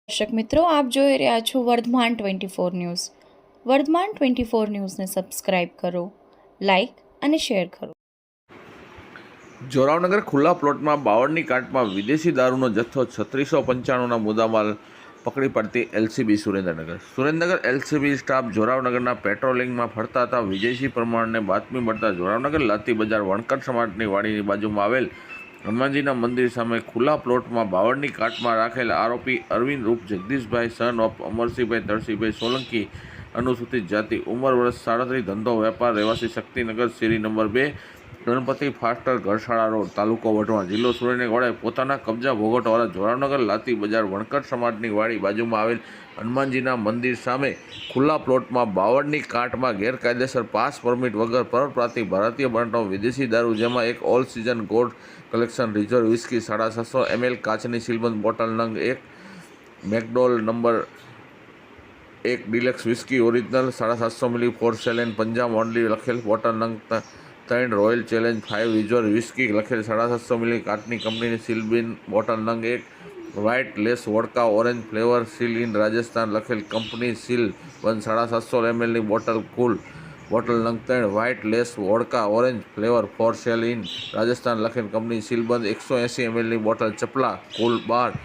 દર્શક મિત્રો, આપ જોઈ રહ્યા છો વર્ધમાન 24 ન્યૂઝ. વર્ધમાન 24 ન્યૂઝને સબસ્ક્રાઇબ કરો, લાઇક અને શેર કરો. જોરાવનગર ખુલ્લા પ્લોટમાં 52ની કાટમાં વિદેશી દારૂનો જથ્થો 3695ના મુદ્દામાલ પકડી પાડતી એલસીબી સુરેન્દ્રનગર એલસીબી સ્ટાફ જોરાવનગરના પેટ્રોલિંગમાં ફરતા હતા. વિજયસિંહ પરમારને બાતમી મળતા જોરાવનગર લાતી બજાર વણકર સમાજની વાડીની બાજુમાં આવેલ હનુમાનજીના મંદિર સામે ખુલ્લા પ્લોટમાં 52ની કાટમાં રાખેલ આરોપી અરવિંદ રૂપ જગદીશભાઈ સન ઓફ અમરસિંહભાઈ તરસીભાઈ સોલંકી, અનુસૂચિત જાતિ, ઉંમર વર્ષ 37, ધંધો વેપાર, રહેવાસી શક્તિનગર, શેરી number 2, Ganpati faster, Gharshala road, તાલુકો વઢવાણ, જિલ્લો સુરેન્દ્રનગર પોતાના કબજા ભોગવટવાળા જોરાવનગર લાતી બજાર વણકર સમાજની વાડી બાજુમાં આવેલ હનુમાનજીના મંદિર સામે ખુલ્લા પ્લોટમાં 52ની કાટમાં ગેરકાયદેસર પાસ પરમિટ વગર પરપ્રાંતિ ભારતીય બ્રાન્ડનો વિદેશી દારૂ, જેમાં એક all season gold collection reserve whisky 750 ml કાચની સીલબંધ બોટલ નંગ 1, McDowell number 1 deluxe whisky original 750 ml for sale and Punjab only લખેલ બોટલ નંગ 3, રોયલ ચેલેન્જ 5 રિઝર્વ વિસ્કી લખેલ 750 ml કાચની કંપનીની સીલબંધ બોટલ નંગ 1, white lace vodka orange flavour seal in Rajasthan લખેલ કંપની સીલ બંધ 750 mlની બોટલ કુલ બોટલ નંગ 3, white lace vodka orange flavour for sale in Rajasthan લખેલ કંપની સીલબંધ 180 mlની બોટલ ચપલા કુલ 12,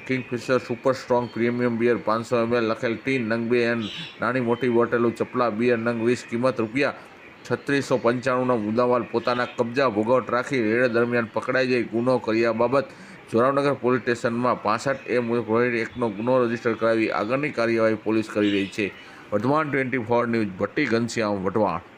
Kingfisher super strong premium beer 500 ml લખેલ ટીન નંગ 2 એન્ડ નાની મોટી બોટલો ચપલા બિયર નંગ 20, કિંમત ₹3695નો મુદ્દામાલ પોતાના કબજા ભોગવટ રાખી રેડ દરમિયાન પકડાઈ જઈ ગુનો કર્યા બાબત જોરાવનગર પોલીસ સ્ટેશનમાં 65A મુજબ 1નો ગુનો રજીસ્ટર કરાવી આગળની કાર્યવાહી પોલીસ કરી રહી છે. વર્ધમાન 24 ન્યૂઝ, ભટ્ટી ઘનશ્યામ, વઢવાણ.